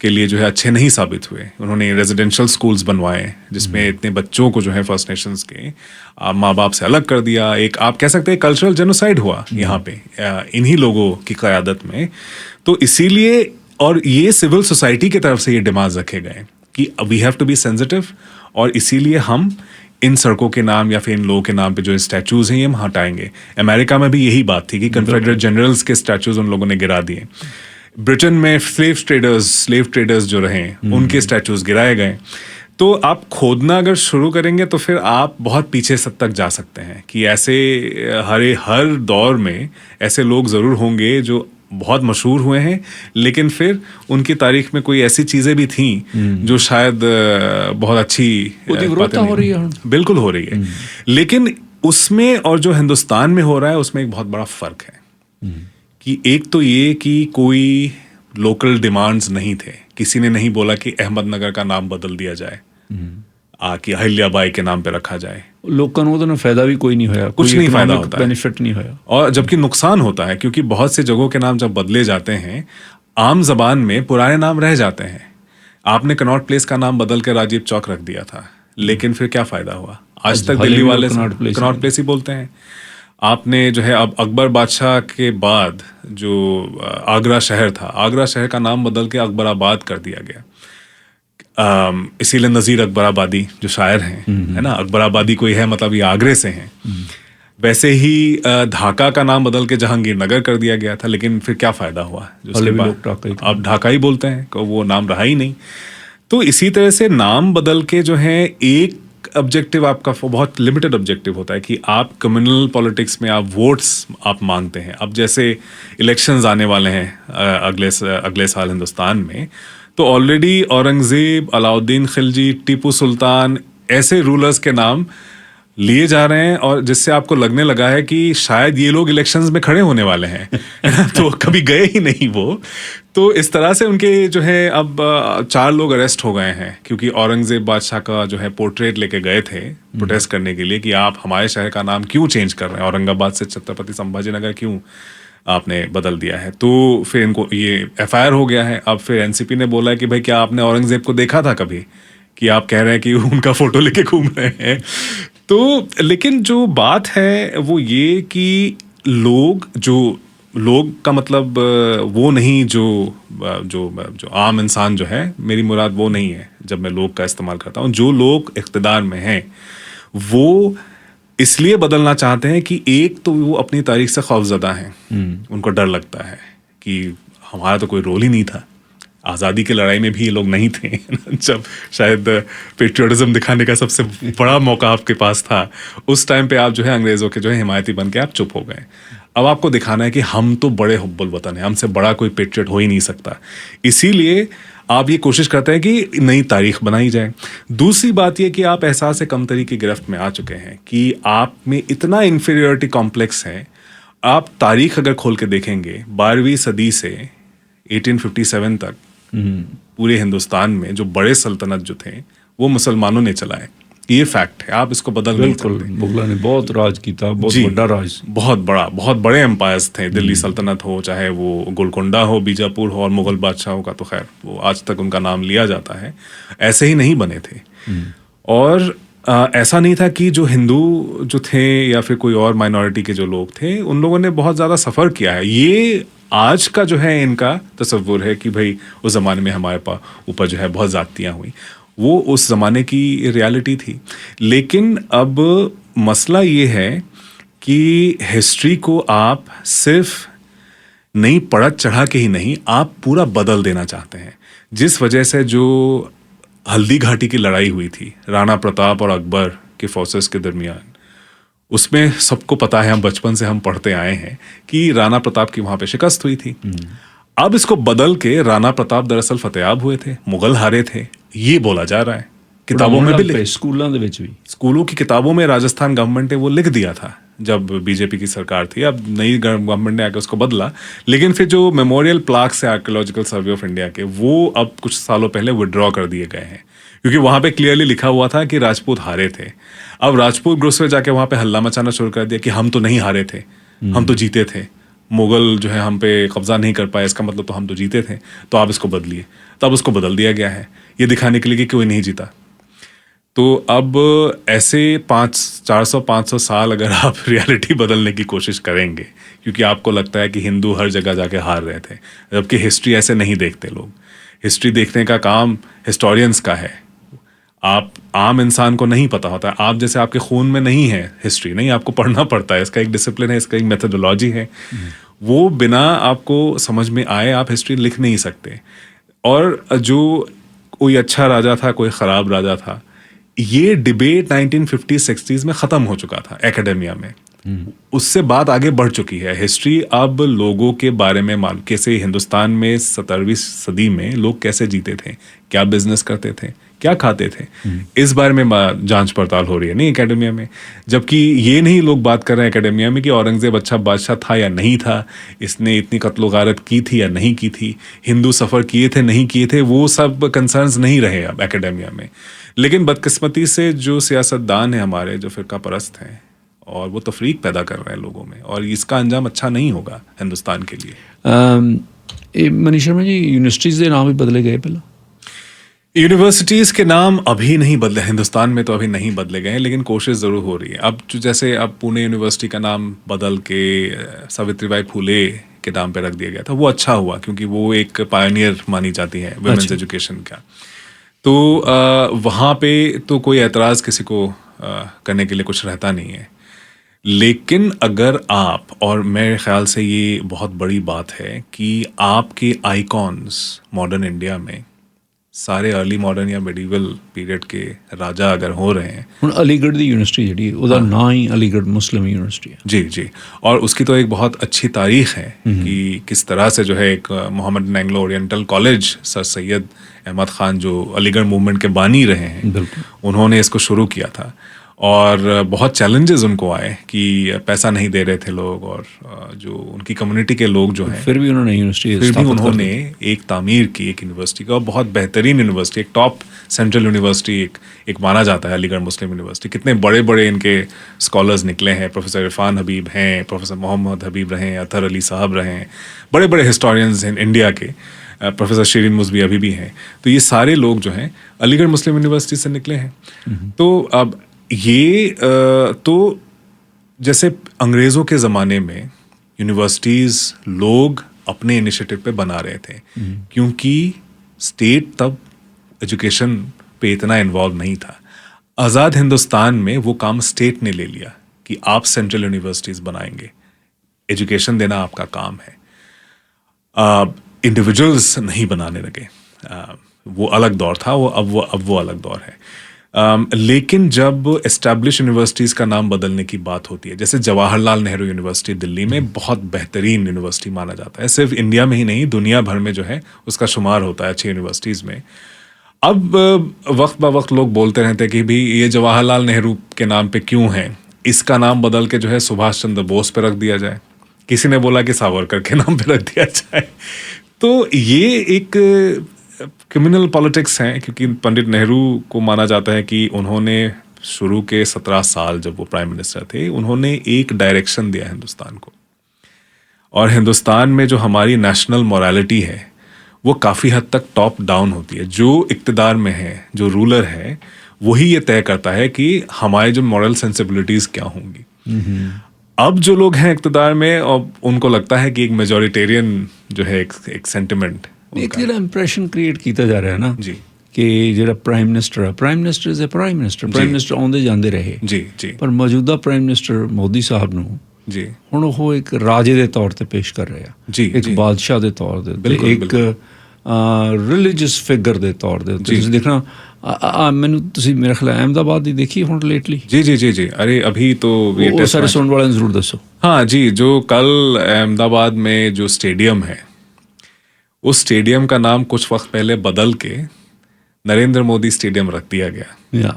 के लिए जो है अच्छे नहीं साबित हुए। उन्होंने रेजिडेंशियल स्कूल्स बनवाए जिसमें इतने बच्चों को जो है फर्स्ट नेशंस के माँ बाप से अलग कर दिया। एक आप कह सकते हैं कल्चरल जेनोसाइड हुआ यहाँ पे इन्हीं लोगों की क़यादत में। तो इसीलिए, और ये सिविल सोसाइटी की तरफ से ये डिमांड्स रखे गए कि we have to be sensitive, और इसीलिए हम इन सड़कों के नाम या फिर इन लोगों के नाम पे जो स्टैचूज़ हैं ये हम हटाएंगे। अमेरिका में भी यही बात थी कि कन्फेडरेट जनरल्स के स्टैचूज़ उन लोगों ने गिरा दिए। ब्रिटेन में स्लेव ट्रेडर्स जो रहे उनके स्टैचूज़ गिराए गए। तो आप खोदना अगर शुरू करेंगे तो फिर आप बहुत पीछे तक जा सकते हैं कि ऐसे हर दौर में ऐसे लोग ज़रूर होंगे जो बहुत मशहूर हुए हैं, लेकिन फिर उनकी तारीख में कोई ऐसी चीज़ें भी थीं जो शायद बहुत अच्छी हो रही है, बिल्कुल हो रही है। लेकिन उसमें और जो हिंदुस्तान में हो रहा है उसमें एक बहुत बड़ा फ़र्क है कि एक तो ये कि कोई लोकल डिमांड्स नहीं थे, किसी ने नहीं बोला कि अहमदनगर का नाम बदल दिया जाए, कि अहिल्याबाई के नाम पे रखा जाए। लोगों को तो फायदा भी कोई नहीं होया, कुछ नहीं फायदा होता है, बेनिफिट नहीं होया, और जबकि नुकसान होता है, क्योंकि बहुत से जगहों के नाम जब बदले जाते हैं आम जबान में पुराने नाम रह जाते हैं। आपने कनॉट प्लेस का नाम बदल के राजीव चौक रख दिया था, लेकिन फिर क्या फायदा हुआ? आज तक दिल्ली वाले कनॉट प्लेस ही बोलते हैं। आपने जो है अब अकबर बादशाह के बाद जो आगरा शहर था, आगरा शहर का नाम बदल के अकबराबाद कर दिया गया। इसीलिए नज़ीर अकबराबादी जो शायर हैं, है ना, अकबराबादी कोई है मतलब ये आगरे से हैं। वैसे ही ढाका का नाम बदल के जहांगीर नगर कर दिया गया था, लेकिन फिर क्या फ़ायदा हुआ? उसके बाद अब ढाका ही बोलते हैं, वो नाम रहा ही नहीं। तो इसी तरह से नाम बदल के जो है एक ऑब्जेक्टिव आपका बहुत लिमिटेड ऑब्जेक्टिव होता है कि आप कम्युनल पॉलिटिक्स में आप वोट्स आप मांगते हैं। अब जैसे इलेक्शंस आने वाले हैं अगले साल हिंदुस्तान में, तो ऑलरेडी औरंगज़ेब, अलाउद्दीन खिलजी, टीपू सुल्तान ऐसे रूलर्स के नाम लिए जा रहे हैं, और जिससे आपको लगने लगा है कि शायद ये लोग इलेक्शंस में खड़े होने वाले हैं तो कभी गए ही नहीं वो। तो इस तरह से उनके जो है अब 4 लोग अरेस्ट हो गए हैं, क्योंकि औरंगज़ेब बादशाह का जो है पोर्ट्रेट लेके गए थे प्रोटेस्ट करने के लिए कि आप हमारे शहर का नाम क्यों चेंज कर रहे हैं, औरंगाबाद से छत्रपति संभाजी नगर क्यों आपने बदल दिया है। तो फिर इनको ये FIR हो गया है। अब फिर NCP ने बोला है कि भाई क्या आपने औरंगज़ेब को देखा था कभी, कि आप कह रहे हैं कि उनका फ़ोटो लेके घूम रहे हैं। तो लेकिन जो बात है वो ये कि लोग जो लोग का मतलब वो नहीं जो आम इंसान जो है, मेरी मुराद वो नहीं है जब मैं लोग का इस्तेमाल करता हूँ। जो लोग इख्तिदार में हैं वो इसलिए बदलना चाहते हैं कि एक तो वो अपनी तारीख से खौफजदा हैं, उनको डर लगता है कि हमारा तो कोई रोल ही नहीं था, आज़ादी की लड़ाई में भी ये लोग नहीं थे जब शायद पेट्रियोटिज्म दिखाने का सबसे बड़ा मौका आपके पास था, उस टाइम पे आप जो है अंग्रेज़ों के जो है हिमायती बन के आप चुप हो गए। अब आपको दिखाना है कि हम तो बड़े हुब्बुल वतन हैं, हमसे बड़ा कोई पेट्रियट हो ही नहीं सकता, इसीलिए आप ये कोशिश करते हैं कि नई तारीख बनाई जाए। दूसरी बात ये कि आप एहसास कमतरी की गिरफ्त में आ चुके हैं कि आप में इतना इन्फीरियरिटी कॉम्प्लेक्स है। आप तारीख अगर खोल के देखेंगे 12वीं सदी से 1857 तक पूरे हिंदुस्तान में जो बड़े सल्तनत जो थे वो मुसलमानों ने चलाए, ये फैक्ट है, आप इसको बदल नहीं सकते। बिल्कुल, मुगलों ने बहुत राज किया, बहुत बड़ा राज, बहुत बड़े एम्पायर्स थे। दिल्ली सल्तनत हो, चाहे वो गोलकोंडा हो, बीजापुर हो, और मुगल बादशाहों का तो खैर वो आज तक उनका नाम लिया जाता है, ऐसे ही नहीं बने थे। और ऐसा नहीं था कि जो हिंदू जो थे या फिर कोई और माइनॉरिटी के जो लोग थे उन लोगों ने बहुत ज़्यादा सफ़र किया है। ये आज का जो है इनका तसव्वुर है कि भाई उस ज़माने में हमारे ऊपर जो है बहुत ज़्यादतियाँ हुई, वो उस ज़माने की रियलिटी थी। लेकिन अब मसला ये है कि हिस्ट्री को आप सिर्फ नई पड़त चढ़ा के ही नहीं, आप पूरा बदल देना चाहते हैं। जिस वजह से जो हल्दी घाटी की लड़ाई हुई थी राणा प्रताप और अकबर के फोर्सेस के दरमियान, उसमें सबको पता है, हम बचपन से हम पढ़ते आए हैं कि राणा प्रताप की वहां पे शिकस्त हुई थी। अब इसको बदल के राणा प्रताप दरअसल फतेहाब हुए थे, मुगल हारे थे, ये बोला जा रहा है। किताबों में भी, स्कूलों की किताबों में राजस्थान गवर्नमेंट ने वो लिख दिया था जब बीजेपी की सरकार थी। अब नई गवर्नमेंट ने आकर उसको बदला, लेकिन फिर जो मेमोरियल प्लाक्स है आर्कियोलॉजिकल सर्वे ऑफ इंडिया के, वो अब कुछ सालों पहले विड्रॉ कर दिए गए हैं, क्योंकि वहां पे क्लियरली लिखा हुआ था कि राजपूत हारे थे। अब राजपूत ग्रुप्स में जाके वहां पे हल्ला मचाना शुरू कर दिया कि हम तो नहीं हारे थे, हम तो जीते थे, मुगल जो है हम पे कब्जा नहीं कर पाए, इसका मतलब तो हम तो जीते थे, तो आप इसको बदलिए। तो अब उसको बदल दिया गया है ये दिखाने के लिए कि कोई नहीं जीता। तो अब ऐसे 400-500 साल अगर आप रियलिटी बदलने की कोशिश करेंगे, क्योंकि आपको लगता है कि हिंदू हर जगह जाके हार रहे थे, जबकि हिस्ट्री ऐसे नहीं देखते लोग। हिस्ट्री देखने का काम हिस्टोरियंस का है, आप आम इंसान को नहीं पता होता। आप जैसे आपके खून में नहीं है हिस्ट्री, नहीं, आपको पढ़ना पड़ता है, इसका एक डिसिप्लिन है, इसका एक मेथोडोलॉजी है, वो बिना आपको समझ में आए आप हिस्ट्री लिख नहीं सकते। और जो कोई अच्छा राजा था, कोई ख़राब राजा था, ये डिबेट 1950-60s में ख़त्म हो चुका था एकेडमिया में। उससे बात आगे बढ़ चुकी है। हिस्ट्री अब लोगों के बारे में कैसे हिंदुस्तान में 17वीं सदी में लोग कैसे जीते थे, क्या बिजनेस करते थे, क्या खाते थे, इस बारे में जांच पड़ताल हो रही है नहीं एकेडमिया में। जबकि ये नहीं लोग बात कर रहे हैं एकेडमिया में कि औरंगजेब अच्छा बादशाह था या नहीं था, इसने इतनी कत्लो गारत की थी या नहीं की थी, हिंदू सफ़र किए थे नहीं किए थे, वो सब कंसर्न्स नहीं रहे अब एकेडमिया में। लेकिन बदकिस्मती से जो सियासतदान हैं हमारे, जो फ़िरका परस्त हैं, और वो तफरीक पैदा कर रहे हैं लोगों में, और इसका अंजाम अच्छा नहीं होगा हिंदुस्तान के लिए। मनीष शर्मा जी, यूनिवर्सिटीज़ के नाम भी बदले गए पहले? यूनिवर्सिटीज़ के नाम अभी नहीं बदले, हिंदुस्तान में तो अभी नहीं बदले गए हैं, लेकिन कोशिश ज़रूर हो रही है। अब जैसे अब पुणे यूनिवर्सिटी का नाम बदल के सावित्रीबाई फुले के नाम पे रख दिया गया था, वो अच्छा हुआ, क्योंकि वो एक पायनियर मानी जाती है वुमेन्स एजुकेशन का। तो वहाँ पे तो कोई एतराज़ किसी को करने के लिए कुछ रहता नहीं है। लेकिन अगर आप, और मेरे ख्याल से ये बहुत बड़ी बात है कि आपके आइकॉन्स मॉडर्न इंडिया में सारे अर्ली मॉडर्न या मेडिवल पीरियड के राजा अगर हो रहे हैं। ਹੁਣ अलीगढ़ दी यूनिवर्सिटी जी ਉਹਦਾ ਨਾਂ ही अलीगढ़ मुस्लिम यूनिवर्सिटी है। जी जी, और उसकी तो एक बहुत अच्छी तारीख है कि किस तरह से जो है एक Mohammedan Anglo Oriental College, Sir Syed Ahmad Khan जो अलीगढ़ मूवमेंट के बानी रहे हैं, उन्होंने इसको शुरू किया था। और बहुत चैलेंजेस उनको आए कि पैसा नहीं दे रहे थे लोग, और जो उनकी कम्युनिटी के लोग जो हैं, फिर भी उन्होंने एक तामीर की एक यूनिवर्सिटी का, और बहुत बेहतरीन यूनिवर्सिटी, एक टॉप सेंट्रल यूनिवर्सिटी एक माना जाता है अलीगढ़ मुस्लिम यूनिवर्सिटी। कितने बड़े बड़े इनके स्कॉलर्स निकले हैं, प्रोफेसर इरफान हबीब हैं, प्रोफेसर मोहम्मद हबीब रहे हैं, अतहर अली साहब रहे हैं, बड़े बड़े हिस्टोरियंस हैं इंडिया के, प्रोफेसर शीरीन मुज़वी अभी भी हैं। तो ये सारे लोग जो हैं अलीगढ़ मुस्लिम यूनिवर्सिटी से निकले हैं। तो अब ये तो जैसे अंग्रेज़ों के ज़माने में यूनिवर्सिटीज़ लोग अपने इनिशिएटिव पे बना रहे थे, क्योंकि स्टेट तब एजुकेशन पे इतना इन्वॉल्व नहीं था। आज़ाद हिंदुस्तान में वो काम स्टेट ने ले लिया कि आप सेंट्रल यूनिवर्सिटीज़ बनाएंगे, एजुकेशन देना आपका काम है। इंडिविजुअल्स नहीं बनाने लगे। वो अलग दौर था, अब वो अलग दौर है। लेकिन जब एस्टैब्लिश यूनिवर्सिटीज़ का नाम बदलने की बात होती है, जैसे जवाहरलाल नेहरू यूनिवर्सिटी दिल्ली में बहुत बेहतरीन यूनिवर्सिटी माना जाता है, सिर्फ इंडिया में ही नहीं दुनिया भर में जो है उसका शुमार होता है अच्छी यूनिवर्सिटीज़ में। अब वक्त ब वक्त लोग बोलते रहते हैं कि भी ये जवाहरलाल नेहरू के नाम पे क्यों है, इसका नाम बदल के जो है सुभाष चंद्र बोस पे रख दिया जाए। किसी ने बोला कि सावरकर के नाम पे रख दिया जाए। तो ये एक क्रिमिनल पॉलिटिक्स हैं, क्योंकि पंडित नेहरू को माना जाता है कि उन्होंने शुरू के 17 साल जब वो प्राइम मिनिस्टर थे, उन्होंने एक डायरेक्शन दिया हिंदुस्तान को। और हिंदुस्तान में जो हमारी नेशनल मोरालिटी है वो काफ़ी हद तक टॉप डाउन होती है। जो इक़्तिदार में है, जो रूलर है, वही ये तय करता है कि हमारे जो मॉरल सेंसिबिलिटीज़ क्या होंगी। अब जो लोग हैं इक़्तिदार में, और उनको लगता है कि एक मेजॉरिटेरियन जो है एक सेंटिमेंट, एक ਜਿਹੜਾ ਇੰਪ੍ਰੈਸ਼ਨ ਕ੍ਰੀਏਟ ਕੀਤਾ ਜਾ ਰਿਹਾ ਨਾ ਜੀ ਕਿ ਜਿਹੜਾ ਪ੍ਰਾਈਮ ਮਿਨਿਸਟਰ ਹੈ, prime minister is a prime minister ਆਉਂਦੇ ਜਾਂਦੇ ਰਹੇ ਜੀ ਜੀ ਪਰ ਮੌਜੂਦਾ ਪ੍ਰਾਈਮ ਮਿਨਿਸਟਰ ਮੋਦੀ ਸਾਹਿਬ ਨੂੰ ਜੀ ਹੁਣ ਉਹ ਇੱਕ ਰਾਜੇ ਦੇ ਤੌਰ ਤੇ ਪੇਸ਼ ਕਰ ਰਹੇ ਆ, ਜੀ ਇੱਕ ਬਾਦਸ਼ਾਹ ਦੇ ਤੌਰ ਦੇ ਉੱਤੇ, ਇੱਕ ਰਿਲੀਜੀਅਸ ਫਿਗਰ ਦੇ ਤੌਰ ਦੇ ਉੱਤੇ। ਤੁਸੀਂ ਦੇਖਣਾ ਮੈਨੂੰ ਤੁਸੀਂ ਮੇਰੇ ਖਿਆਲ ਅਹਿਮਦਾਬਾਦ ਦੀ ਦੇਖੀ ਹੁਣ ਲੇਟਲੀ? जी जी जी जी अरे अभी तो ਉਹ ਸਾਰੇ ਸੁਣਨ ਵਾਲਿਆਂ ਨੂੰ ਜ਼ਰੂਰ ਦੱਸੋ। हाँ जी, जो कल अहमदाबाद में जो स्टेडियम है, उस स्टेडियम का नाम कुछ वक्त पहले बदल के नरेंद्र मोदी स्टेडियम रख दिया गया। या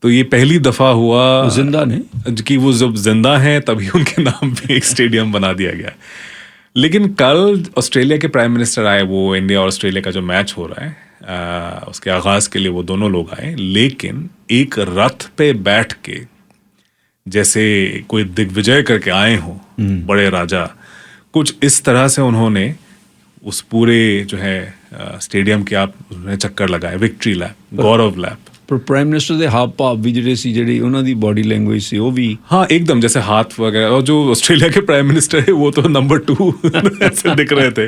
तो ये पहली दफा हुआ जिंदा ने कि वो जब जिंदा हैं तभी उनके नाम पे एक स्टेडियम बना दिया गया। लेकिन कल ऑस्ट्रेलिया के प्राइम मिनिस्टर आए, वो इंडिया और ऑस्ट्रेलिया का जो मैच हो रहा है उसके आगाज के लिए वो दोनों लोग आए, लेकिन एक रथ पे बैठ के जैसे कोई दिग्विजय करके आए हों बड़े राजा, कुछ इस तरह से उन्होंने उस पूरे जो है स्टेडियम के आप चक्कर लगाए, विक्ट्री लैप, गौरव लैप। ਪਰ ਪ੍ਰਾਈਮ ਮਿਨਿਸਟਰ ਦੇ ਹਾਵ ਭਾਵ ਵੀ ਜਿਹੜੇ ਸੀ, ਜਿਹੜੀ ਉਹਨਾਂ ਦੀ ਬॉडी लैंग्वेज ਸੀ, ਉਹ भी हाँ एकदम जैसे हाथ वगैरह। और जो ऑस्ट्रेलिया के प्राइम मिनिस्टर है वो तो नंबर 2 ऐसे दिख रहे थे।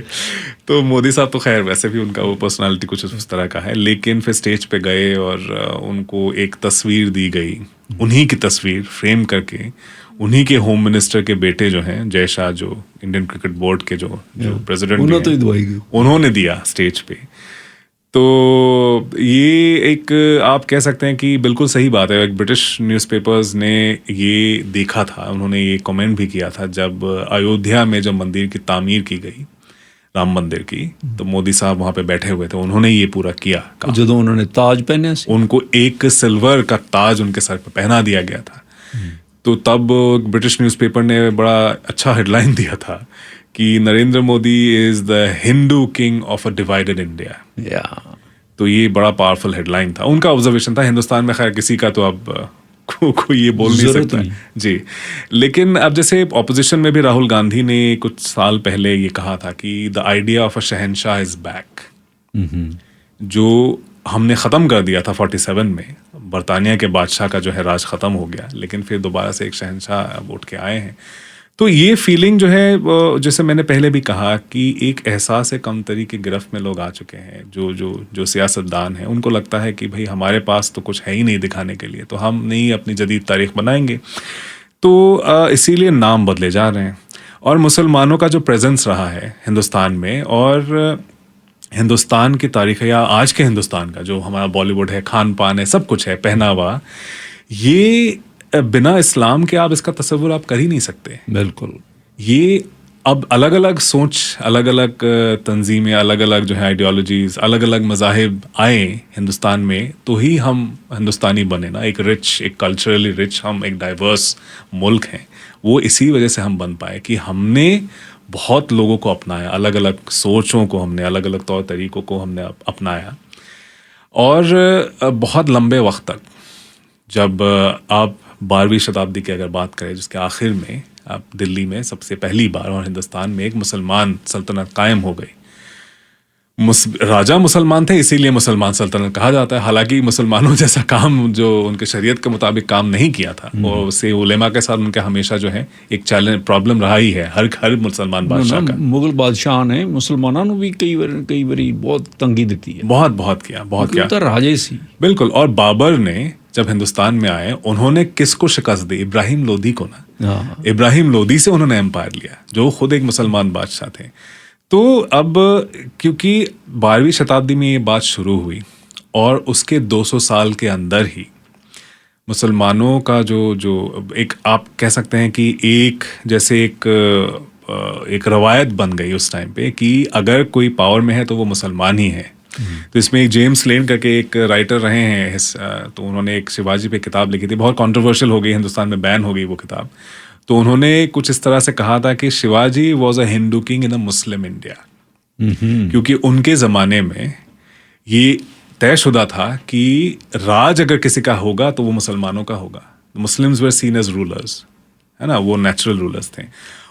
तो मोदी साहब तो खैर वैसे भी उनका वो पर्सनालिटी कुछ उस तरह का है, लेकिन फिर स्टेज पे गए और उनको एक तस्वीर दी गई, उन्हीं की तस्वीर फ्रेम करके, उन्हीं के होम मिनिस्टर के बेटे जो हैं जय शाह, जो इंडियन क्रिकेट बोर्ड के जो प्रेसिडेंट, उन्होंने दिया स्टेज पे। तो ये एक आप कह सकते हैं कि बिल्कुल सही बात है। एक ब्रिटिश न्यूज़पेपर्स ने ये देखा था, उन्होंने ये कमेंट भी किया था जब अयोध्या में जब मंदिर की तामीर की गई, राम मंदिर की, तो मोदी साहब वहाँ पे बैठे हुए थे, उन्होंने ये पूरा किया। जो उन्होंने ताज पहने, उनको एक सिल्वर का ताज उनके सर पे पहना दिया गया था। तो तब ब्रिटिश न्यूज़पेपर ने बड़ा अच्छा हेडलाइन दिया था कि Narendra Modi is the Hindu king of a divided India. तो ये बड़ा पावरफुल हेडलाइन था, उनका ऑब्जर्वेशन था। हिंदुस्तान में खैर किसी का तो अब कोई ये बोल नहीं सकता जी। लेकिन अब जैसे ऑपोजिशन में भी राहुल गांधी ने कुछ साल पहले ये कहा था कि द आइडिया ऑफ अ शहनशाह इज बैक, जो हमने ख़त्म कर दिया था 47 में, बरतानिया के बादशाह का जो है राज ख़त्म हो गया, लेकिन फिर दोबारा से एक शहनशाह उठ के आए हैं। तो ये फीलिंग जो है, जैसे मैंने पहले भी कहा कि एक एहसास कमतरी की गिरफ्त में लोग आ चुके हैं। जो सियासतदान हैं उनको लगता है कि भाई हमारे पास तो कुछ है ही नहीं दिखाने के लिए, तो हम नहीं अपनी जदीद तारीख बनाएंगे। तो इसीलिए नाम बदले जा रहे हैं। और मुसलमानों का जो प्रेजेंस रहा है हिंदुस्तान में, और हिंदुस्तान की तारीख या आज के हिंदुस्तान का जो हमारा बॉलीवुड है, खान पान है, सब कुछ है, पहनावा, ये बिना इस्लाम के आप इसका तस्वुर आप कर ही नहीं सकते। बिल्कुल। ये अब अलग अलग सोच, अलग अलग तंजीमें, अलग अलग जो है आइडियोलॉजीज, अलग अलग मज़ाहिब आए हिंदुस्तान में, तो ही हम हिंदुस्तानी बने ना। एक रिच, एक कल्चरली रिच, हम एक डाइवर्स मुल्क हैं। वो इसी वजह से हम बन पाए कि हमने बहुत लोगों को अपनाया, अलग अलग सोचों को हमने, अलग अलग तौर तरीक़ों को हमने अपनाया। और बहुत लंबे वक्त तक, जब आप 12वीं शताब्दी की अगर बात करें, जिसके आखिर में आप दिल्ली में सबसे पहली बार और हिंदुस्तान में एक मुसलमान सल्तनत कायम हो गई, राजा मुसलमान थे, इसीलिए मुसलमान सल्तनत कहा जाता है। हालांकि मुसलमानों जैसा काम जो उनके शरीयत के मुताबिक काम नहीं किया था, और उससे उलेमा के साथ उनका हमेशा जो है एक चैलेंज प्रॉब्लम रहा ही है हर मुसलमान बादशाह का। मुगल बादशाह ने मुसलमानों को भी कई बारी बहुत तंगी दी है, बहुत किया तो राजे सी। बिल्कुल। और बाबर ने जब हिंदुस्तान में आए, उन्होंने किसको शिकस्त दी? इब्राहिम लोदी को ना। इब्राहिम लोदी से उन्होंने एम्पायर लिया, जो खुद एक मुसलमान बादशाह थे। तो अब क्योंकि 12वीं शताब्दी में ये बात शुरू हुई, और उसके 200 साल के अंदर ही मुसलमानों का जो एक, आप कह सकते हैं कि एक रवायत बन गई उस टाइम पे कि अगर कोई पावर में है तो वो मुसलमान ही है। तो इसमें एक जेम्स लेन करके एक राइटर रहे हैं, तो उन्होंने एक शिवाजी पे किताब लिखी थी, बहुत कंट्रोवर्शियल हो गई, हिंदुस्तान में बैन हो गई वो किताब। तो उन्होंने कुछ इस तरह से कहा था कि Shivaji was a Hindu king in a Muslim India, क्योंकि उनके ज़माने में ये तयशुदा था कि राज अगर किसी का होगा तो वो मुसलमानों का होगा। Muslims were seen as rulers, है ना, वो नेचुरल रूलर्स थे।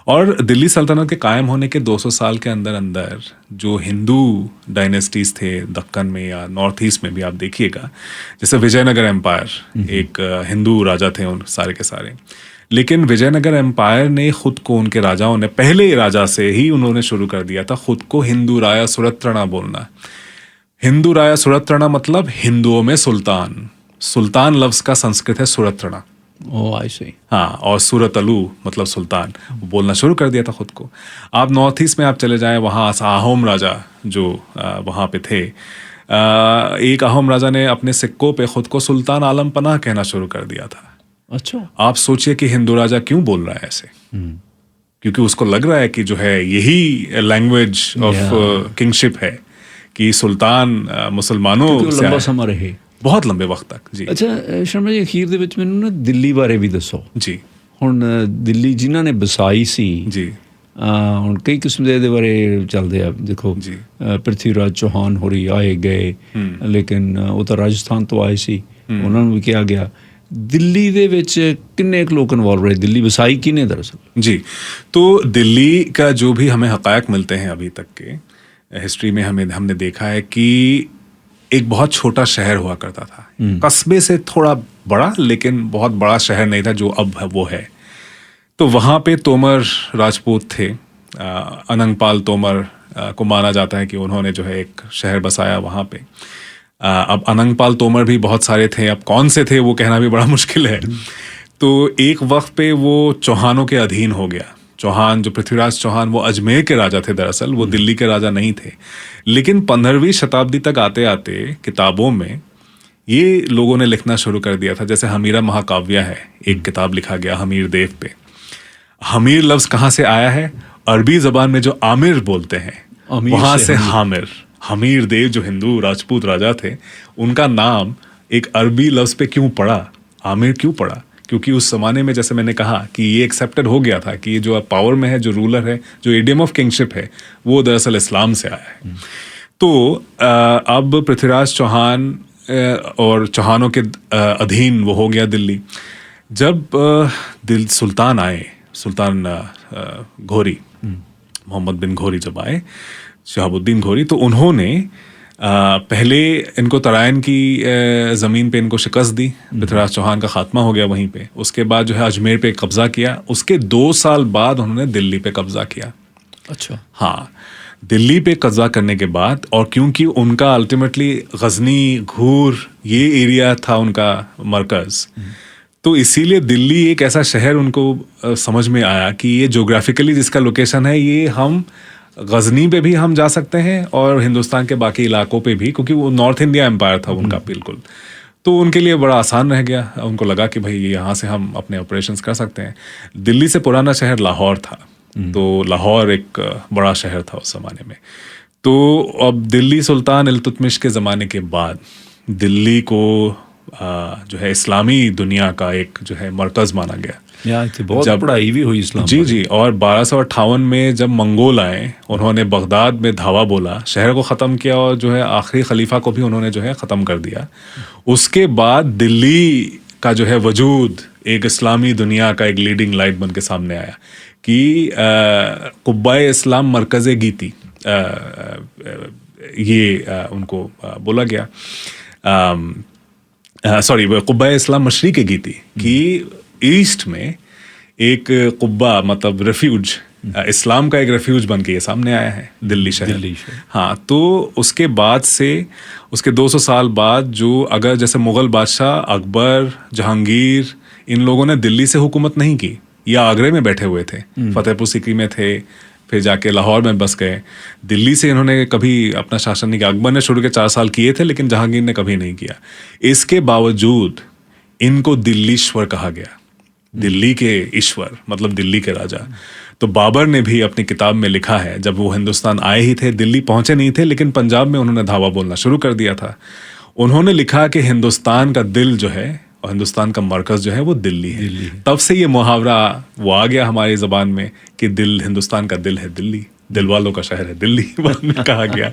और दिल्ली सल्तनत के कायम होने के 200 साल के अंदर अंदर जो हिंदू डायनेस्टीज थे दक्कन में या नॉर्थ ईस्ट में भी, आप देखिएगा, जैसे विजयनगर एम्पायर, एक हिंदू राजा थे उन सारे के सारे। लेकिन विजयनगर एम्पायर ने खुद को, उनके राजाओं ने, पहले राजा से ही उन्होंने शुरू कर दिया था खुद को हिंदू राया सुरत्रणा बोलना। हिंदू राया सुरत्रणा मतलब हिंदुओं में सुल्तान। सुल्तान लफ्ज का संस्कृत है सुरत्रणा। ओह, आई सी। हाँ, और सूरत अलू मतलब सुल्तान, वो बोलना शुरू कर दिया था खुद को। आप नॉर्थ ईस्ट में आप चले जाएं, वहाँ आहोम राजा जो वहाँ पे थे, एक आहोम राजा ने अपने सिक्कों पे खुद को सुल्तान आलम पनाह कहना शुरू कर दिया था। अच्छा। आप सोचिए कि हिंदू राजा क्यों बोल रहा है ऐसे? क्योंकि उसको लग रहा है कि जो है यही लैंग्वेज ऑफ किंगशिप है कि सुल्तान मुसलमानों से लंबा समय रहे, बहुत लंबे वक्त तक। जी। अच्छा ਸ਼ਰਮਾ ਜੀ, ਅਖੀਰ ਦੇ ਵਿੱਚ ਮੈਨੂੰ ਨਾ ਦਿੱਲੀ ਬਾਰੇ ਵੀ ਦੱਸੋ। ਜੀ। ਹੁਣ ਦਿੱਲੀ ਜਿਨ੍ਹਾਂ ਨੇ ਵਸਾਈ ਸੀ, ਜੀ, ਹੁਣ ਕਈ ਕਿਸਮ ਦੇ ਇਹਦੇ ਬਾਰੇ ਚੱਲਦੇ ਆ। ਦੇਖੋ, ਪ੍ਰਿਥਵੀਰਾਜ ਚੌਹਾਨ ਹੋਰੀ ਆਏ ਗਏ, ਲੇਕਿਨ ਉਹ ਤਾਂ ਰਾਜਸਥਾਨ ਤੋਂ ਆਏ ਸੀ, ਉਹਨਾਂ ਨੂੰ ਵੀ ਕਿਹਾ ਗਿਆ। दिल्ली ਦੇ ਵਿੱਚ किन्ने लोग इन्वॉल्व रहे? दिल्ली वसाई किने दरअसल? जी, तो दिल्ली का जो भी हमें हक़ायक़ मिलते हैं अभी तक के हिस्ट्री में, हमने देखा है कि एक बहुत छोटा शहर हुआ करता था, कस्बे से थोड़ा बड़ा, लेकिन बहुत बड़ा शहर नहीं था जो अब वो है। तो वहाँ पे तोमर राजपूत थे, अनंगपाल तोमर को माना जाता है कि उन्होंने जो है एक शहर बसाया वहाँ पे। अब अनंगपाल तोमर भी बहुत सारे थे, अब कौन से थे वो कहना भी बड़ा मुश्किल है। तो एक वक्त पे वो चौहानों के अधीन हो गया। चौहान, जो पृथ्वीराज चौहान, वो अजमेर के राजा थे दरअसल, वो दिल्ली के राजा नहीं थे। लेकिन 15वीं शताब्दी तक आते आते किताबों में ये लोगों ने लिखना शुरू कर दिया था। जैसे हमीरा महाकाव्य है, एक किताब लिखा गया हमीर देव पे। हमीर लफ्ज कहाँ से आया है? अरबी जबान में जो आमिर बोलते हैं, वहां से हामिर। हमीर देव जो हिंदू राजपूत राजा थे, उनका नाम एक अरबी लफ्ज पे क्यों पड़ा, आमिर क्यों पड़ा? क्योंकि उस जमाने में, जैसे मैंने कहा, कि ये एक्सेप्टेड हो गया था कि ये जो पावर में है, जो रूलर है, जो इडियम ऑफ किंगशिप है, वो दरअसल इस्लाम से आया है। तो अब पृथ्वीराज चौहान और चौहानों के अधीन वो हो गया दिल्ली। जब सुल्तान आए, सुल्तान घोरी, मोहम्मद बिन घोरी जब आए, शहाबुद्दीन घोरी, तो उन्होंने पहले इनको तराइन की ज़मीन पे इनको शिकस्त दी। पृथ्वीराज चौहान का खात्मा हो गया वहीं पे। उसके बाद जो है अजमेर पे कब्ज़ा किया। उसके 2 साल बाद उन्होंने दिल्ली पे कब्ज़ा किया। अच्छा। हाँ, दिल्ली पे कब्ज़ा करने के बाद, और क्योंकि उनका अल्टीमेटली गजनी, घूर, ये एरिया था उनका मरकज़, तो इसीलिए दिल्ली एक ऐसा शहर उनको समझ में आया कि ये जोग्राफिकली जिसका लोकेशन है, ये हम गजनी पे भी हम जा सकते हैं और हिंदुस्तान के बाकी इलाकों पे भी, क्योंकि वो नॉर्थ इंडिया एम्पायर था उनका बिल्कुल। तो उनके लिए बड़ा आसान रह गया। उनको लगा कि भाई यहाँ से हम अपने ऑपरेशंस कर सकते हैं। दिल्ली से पुराना शहर लाहौर था, तो लाहौर एक बड़ा शहर था उस ज़माने में। तो अब दिल्ली सुल्तान इल्तुतमिश के ज़माने के बाद दिल्ली को जो है इस्लामी दुनिया का एक जो है मरकज़ माना गया। बहुत पढ़ाई भी हुई इस्लाम। जी जी। और 1258 में जब मंगोल आए, उन्होंने बगदाद में धावा बोला, शहर को ख़त्म किया, और जो है आखिरी खलीफा को भी उन्होंने जो है ख़त्म कर दिया। उसके बाद दिल्ली का जो है वजूद एक इस्लामी दुनिया का एक लीडिंग लाइट बन के सामने आया कि कुब्बाए इस्लाम मरकज़ गीती, ये उनको बोला गया। सॉरी, कुब्बा इस्लाम मशरिक़ की थी कि ईस्ट में एक कुब्बा मतलब रेफ्यूज, इस्लाम का एक रेफ्यूज बन के ये सामने आया है, दिल्ली शहर। हाँ, तो उसके बाद से उसके 200 साल बाद जो अगर जैसे मुग़ल बादशाह अकबर, जहांगीर, इन लोगों ने दिल्ली से हुकूमत नहीं की, या आगरे में बैठे हुए थे, फतेहपुर सीकरी में थे, फिर जाके लाहौर में बस गए, दिल्ली से इन्होंने कभी अपना शासन नहीं किया। अकबर ने शुरू के 4 साल किए थे, लेकिन जहांगीर ने कभी नहीं किया। इसके बावजूद इनको दिल्लीश्वर कहा गया, दिल्ली के ईश्वर मतलब दिल्ली के राजा। तो बाबर ने भी अपनी किताब में लिखा है, जब वो हिंदुस्तान आए ही थे, दिल्ली पहुंचे नहीं थे, लेकिन पंजाब में उन्होंने धावा बोलना शुरू कर दिया था। उन्होंने लिखा कि हिंदुस्तान का दिल जो है और हिंदुस्तान का मरकज जो है वो दिल्ली है। तब से ये मुहावरा वो आ गया हमारी ज़बान में कि दिल, हिंदुस्तान का दिल है दिल्ली, दिल वालों का शहर है दिल्ली बाद में कहा गया।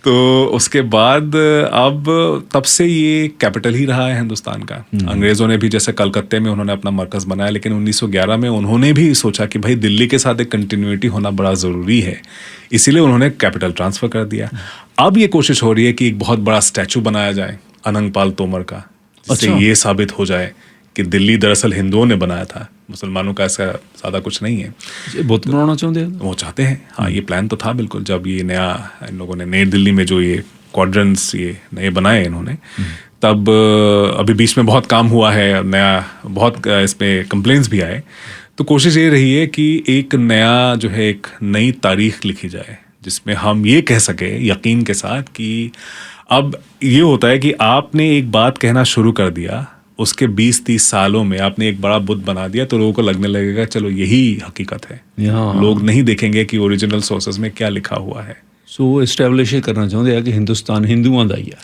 तो उसके बाद अब तब से ये कैपिटल ही रहा है हिंदुस्तान का। अंग्रेज़ों ने भी जैसे कलकत्ते में उन्होंने अपना मरकज़ बनाया, लेकिन 1911 में उन्होंने भी सोचा कि भाई दिल्ली के साथ एक कंटिन्यूटी होना बड़ा ज़रूरी है, इसीलिए उन्होंने कैपिटल ट्रांसफ़र कर दिया। अब ये कोशिश हो रही है कि एक बहुत बड़ा स्टैचू बनाया जाए अनंगपाल तोमर का, जिससे ये साबित हो जाए कि दिल्ली दरअसल हिंदुओं ने बनाया था, मुसलमानों का ऐसा ज़्यादा कुछ नहीं है। बुत बनाना चाहते हैं वो चाहते हैं, हाँ, ये प्लान तो था बिल्कुल। जब ये नया इन लोगों ने नई दिल्ली में जो ये क्वाड्रेंट्स ये नए बनाए इन्होंने, तब अभी बीच में बहुत काम हुआ है, नया बहुत इसमें कंप्लेंट्स भी आए। तो कोशिश ये रही है कि एक नया जो है एक नई तारीख लिखी जाए, जिसमें हम ये कह सके यकीन के साथ कि अब ये होता है कि आपने एक बात कहना शुरू कर दिया, उसके 20-30 सालों में आपने एक बड़ा बुत बना दिया, तो लोगों को लगने लगेगा चलो यही हकीकत है। लोग नहीं देखेंगे कि ओरिजिनल सोर्सेज में क्या लिखा हुआ है। सो एस्टैब्लिश करना चाहते हैं कि हिंदुस्तान हिंदुओं का ही है।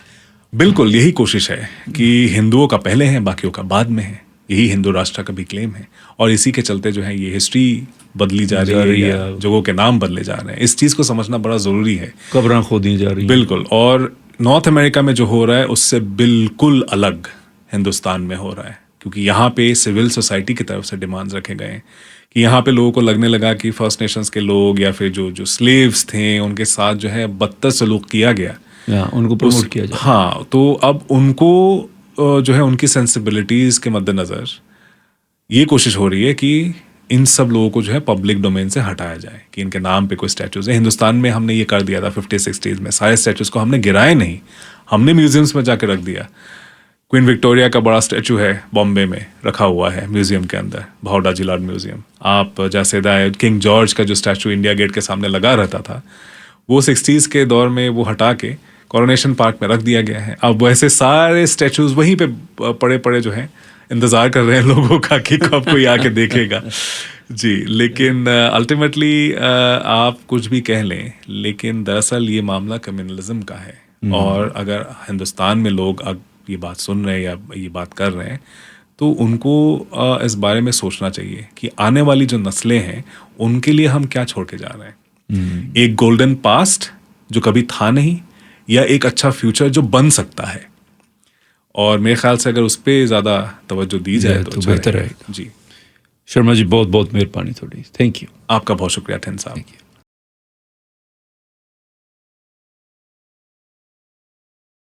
बिल्कुल यही कोशिश है कि हिंदुओं का पहले है, बाकियों का बाद में है। यही हिंदू राष्ट्र का भी क्लेम है, और इसी के चलते जो है ये हिस्ट्री बदली जा रही है, जगहों के नाम बदले जा रहे हैं। इस चीज़ को समझना बड़ा ज़रूरी है। कब्रें खोदी जा रही हैं। बिल्कुल, और नॉर्थ अमेरिका में जो हो रहा है उससे बिल्कुल अलग हिंदुस्तान में हो रहा है, क्योंकि यहाँ पे सिविल सोसाइटी की तरफ से डिमांड्स रखे गए हैं कि यहाँ पे लोगों को लगने लगा कि फर्स्ट नेशंस के लोग या फिर जो स्लेव्स थे उनके साथ जो है बदतर सलूक किया गया, उनको प्रमोट किया जाए। हाँ, तो अब उनको जो है उनकी सेंसिबिलिटीज़ के मद्देनज़र ये कोशिश हो रही है कि इन सब लोगों को जो है पब्लिक डोमेन से हटाया जाए, कि इनके नाम पे कोई स्टैचूज़ है। हिंदुस्तान में हमने ये कर दिया था 50-60s में, सारे स्टैचूज़ को हमने गिराए नहीं, हमने म्यूजियम्स में जाके रख दिया। क्वीन विक्टोरिया का बड़ा स्टैचू है बॉम्बे में रखा हुआ है म्यूजियम के अंदर, भावडा जिलाड म्यूजियम। आप जैसे किंग जॉर्ज का जो स्टैचू इंडिया गेट के सामने लगा रहता था, वो 60s के दौर में वो हटा के कोरोनेशन पार्क में रख दिया गया है। अब वैसे सारे स्टैचूज वहीं पे पड़े पड़े जो हैं इंतज़ार कर रहे हैं लोगों का कि कब कोई आके देखेगा जी। लेकिन अल्टीमेटली आप कुछ भी कह लें, लेकिन दरअसल ये मामला कम्युनलिज्म का है। और अगर हिंदुस्तान में लोग अब ये बात सुन रहे हैं या ये बात कर रहे हैं, तो उनको इस बारे में सोचना चाहिए कि आने वाली जो नस्लें हैं उनके लिए हम क्या छोड़ के जा रहे हैं। एक गोल्डन पास्ट जो कभी था नहीं, या एक अच्छा फ्यूचर जो बन सकता है। और मेरे ख्याल से अगर उस पर ज़्यादा तवज्जो दी जाए तो बेहतर रहेगा। जी शर्मा जी, बहुत बहुत मेहरबानी थोड़ी। Thank you. आपका बहुत शुक्रिया थैन साहब।